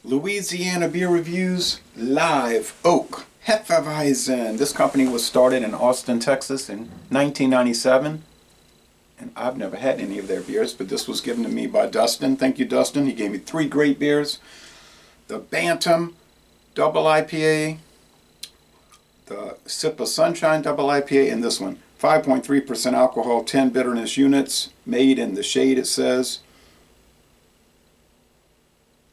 Louisiana Beer Reviews Live Oak Hefeweizen. This company was started in Austin, Texas in 1997. And I've never had any of their beers, but this was given to me by Dustin. Thank you, Dustin. He gave me 3 great beers. The Bantam Double IPA, the Sip of Sunshine Double IPA, and this one. 5.3% alcohol, 10 bitterness units, made in the shade, it says.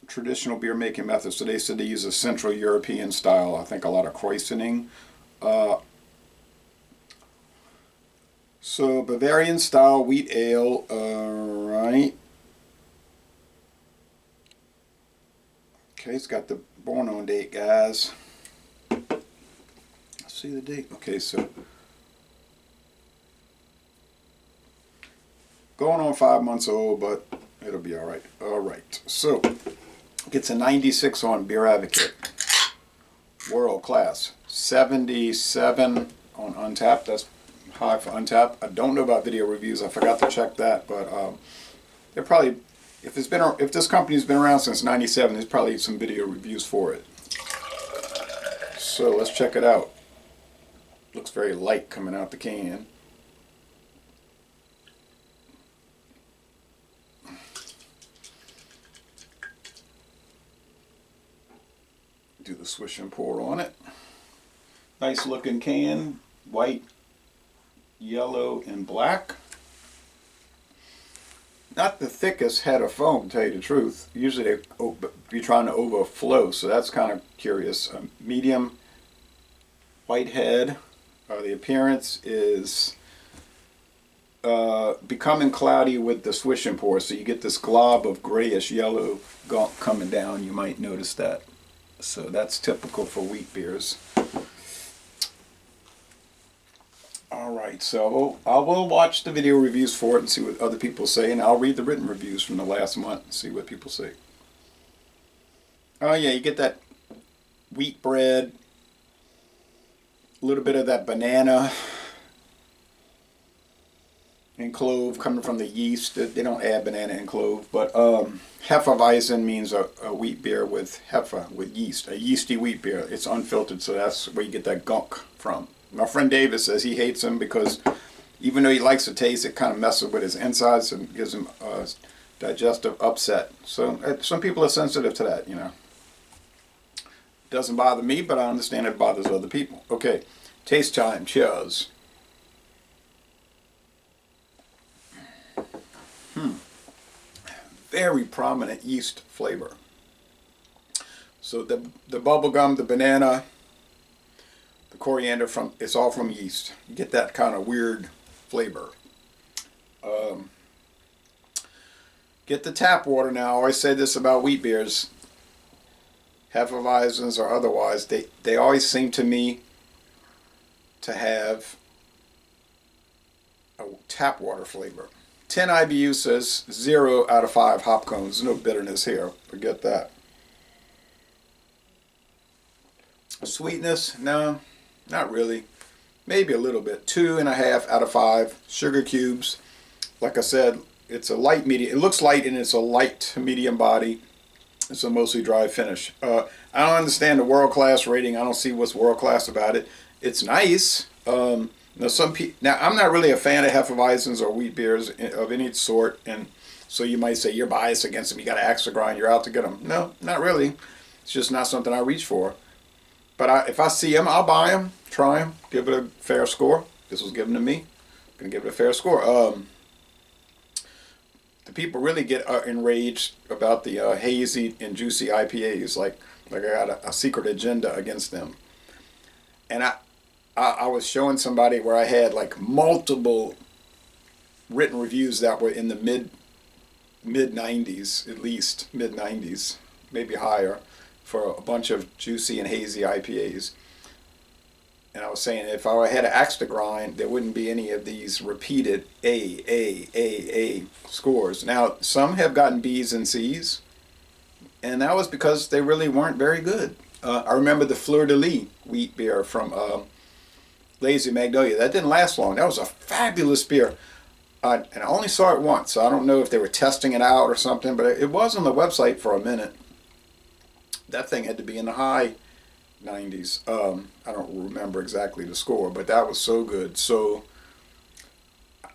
Traditional beer making method. So they said they use a Central European style. I think a lot of krausening. So Bavarian style wheat ale. Right. Okay, it's got the born on date, guys. Let's see the date. Okay, so going on 5 months old, but it'll be all right. All right. So gets a 96 on Beer Advocate. World class. 77 on Untappd. That's high for Untappd. I don't know about video reviews. I forgot to check that, but they're probably, if this company's been around since 97, there's probably some video reviews for it. So let's check it out. Looks very light coming out the can. Do the swish and pour on it. Nice looking can, white, yellow, and black. Not the thickest head of foam, to tell you the truth. Usually they be trying to overflow, so that's kind of curious. Medium white head. The appearance is becoming cloudy with the swish and pour, so you get this glob of grayish yellow gunk coming down. You might notice that. So that's typical for wheat beers. Alright, so I will watch the video reviews for it and see what other people say, and I'll read the written reviews from the last month and see what people say. Oh yeah, you get that wheat bread, a little bit of that banana and clove coming from the yeast. They don't add banana and clove, but Hefeweizen means a wheat beer with hefe, with yeast, a yeasty wheat beer. It's unfiltered, so that's where you get that gunk from. My friend David says he hates them because even though he likes the taste, it kind of messes with his insides and gives him a digestive upset. So some people are sensitive to that, you know. It doesn't bother me, but I understand it bothers other people. Okay, taste time. Cheers. Very prominent yeast flavor. So the bubble gum, the banana, the coriander, it's all from yeast. You get that kind of weird flavor. Get the tap water now. I always say this about wheat beers. Hefeweizens or otherwise, they always seem to me to have a tap water flavor. 10 IBU says 0 out of 5 hop cones. No bitterness here. Forget that. Sweetness? No, not really. Maybe a little bit. 2.5 out of 5. Sugar cubes. Like I said, it's a light medium. It looks light and it's a light to medium body. It's a mostly dry finish. I don't understand the world class rating. I don't see what's world class about it. It's nice. Now I'm not really a fan of Hefeweizens or wheat beers of any sort, and so you might say you're biased against them. You got an axe to grind. You're out to get them. No, not really. It's just not something I reach for. But if I see them, I'll buy them, try them, give it a fair score. This was given to me. I'm gonna give it a fair score. The people really get enraged about the hazy and juicy IPAs. Like I got a secret agenda against them. And I was showing somebody where I had like multiple written reviews that were in the mid 90s, at least mid 90s, maybe higher, for a bunch of juicy and hazy IPAs. And I was saying if I had an axe to grind, there wouldn't be any of these repeated A scores. Now, some have gotten B's and C's, and that was because they really weren't very good. I remember the Fleur de Lis wheat beer from Lazy Magnolia. That didn't last long. That was a fabulous beer. And I only saw it once, so I don't know if they were testing it out or something, but it was on the website for a minute. That thing had to be in the high 90s. I don't remember exactly the score, but that was so good. So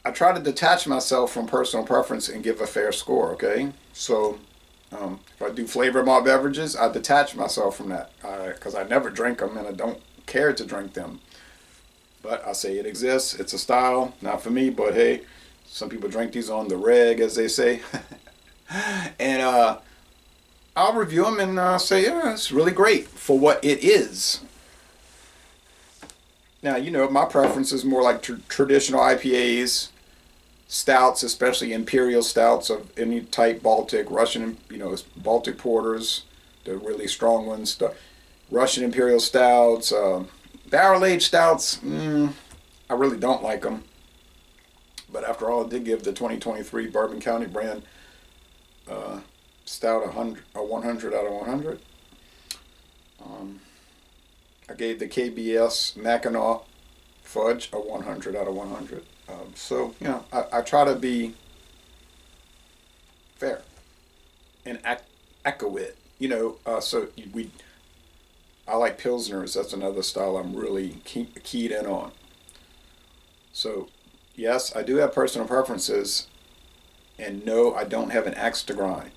I try to detach myself from personal preference and give a fair score, okay? So if I do flavor malt beverages, I detach myself from that because I never drink them and I don't care to drink them. But I say it exists. It's a style, not for me, but hey, some people drink these on the reg, as they say. And I'll review them and say, yeah, it's really great for what it is. Now, you know, my preference is more like traditional IPAs, stouts, especially imperial stouts of any type, Baltic, Russian, you know, Baltic porters, the really strong ones, the Russian imperial stouts, barrel-aged stouts, I really don't like them. But after all, I did give the 2023 Bourbon County brand stout a 100 out of 100. I gave the KBS Mackinac Fudge a 100 out of 100. So, you know, I try to be fair and echo it. You know, I like Pilsners. That's another style I'm really keyed in on. So, yes, I do have personal preferences. And no, I don't have an axe to grind.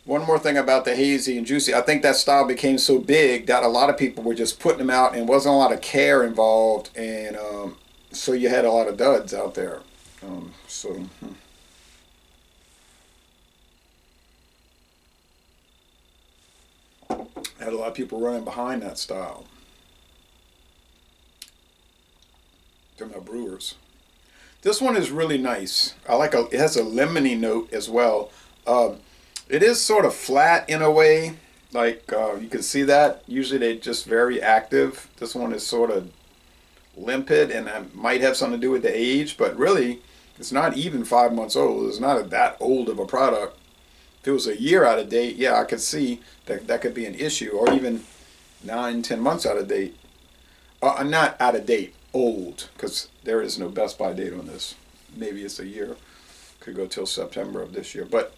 One more thing about the hazy and juicy. I think that style became so big that a lot of people were just putting them out and wasn't a lot of care involved. And so you had a lot of duds out there. I had a lot of people running behind that style. They're my brewers. This one is really nice. It has a lemony note as well. It is sort of flat in a way. Like you can see that. Usually they're just very active. This one is sort of limpid and it might have something to do with the age, but really it's not even 5 months old. It's not that old of a product. If it was a year out of date, yeah, I could see that could be an issue, or even 9-10 months out of date. Not out of date, old, because there is no Best By date on this. Maybe it's a year. Could go till September of this year, but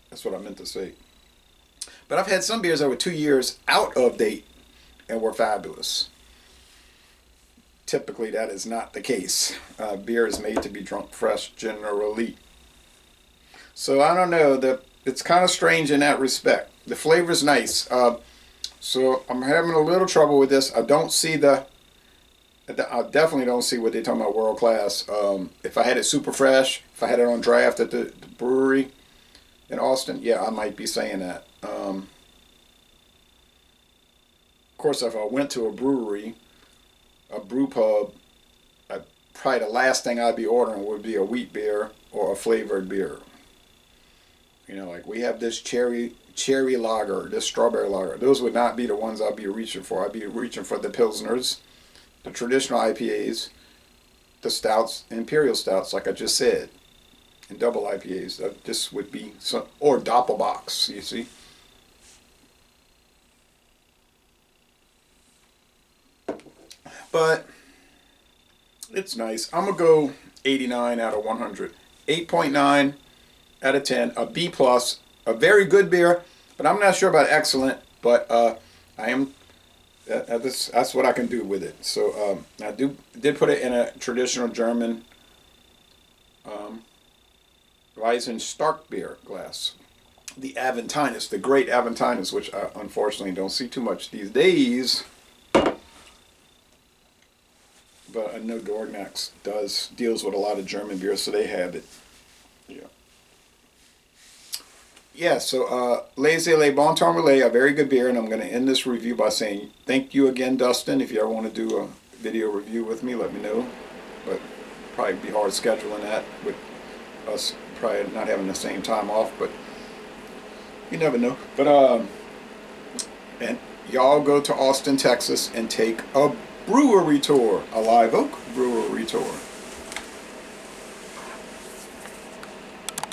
that's what I meant to say. But I've had some beers that were 2 years out of date and were fabulous. Typically, that is not the case. Beer is made to be drunk fresh, generally. So I don't know. It's kind of strange in that respect. The flavor's nice. So I'm having a little trouble with this. I definitely don't see what they're talking about world class. If I had it super fresh, if I had it on draft at the brewery in Austin, yeah, I might be saying that. Of course, if I went to a brewery, a brew pub, probably the last thing I'd be ordering would be a wheat beer or a flavored beer. You know, like we have this cherry lager, this strawberry lager. Those would not be the ones I'd be reaching for. I'd be reaching for the Pilsners, the traditional IPAs, the stouts, imperial stouts, like I just said, and double IPAs. This would be some, or Doppelbocks, you see. But it's nice. I'm going to go 89 out of 100. 8.9 out of 10. A B+. A very good beer, but I'm not sure about excellent. But I am. That's what I can do with it. So I did put it in a traditional German Weizen Stark beer glass. The Aventinus, the great Aventinus, which I unfortunately don't see too much these days. But I know Dornax deals with a lot of German beers, so they have it. Yeah. Yeah, so Laissez Les Bon Temps Relais, a very good beer, and I'm going to end this review by saying thank you again, Dustin. If you ever want to do a video review with me, let me know. But probably be hard scheduling that with us probably not having the same time off, but you never know. But and y'all go to Austin, Texas, and take a brewery tour, a Live Oak brewery tour.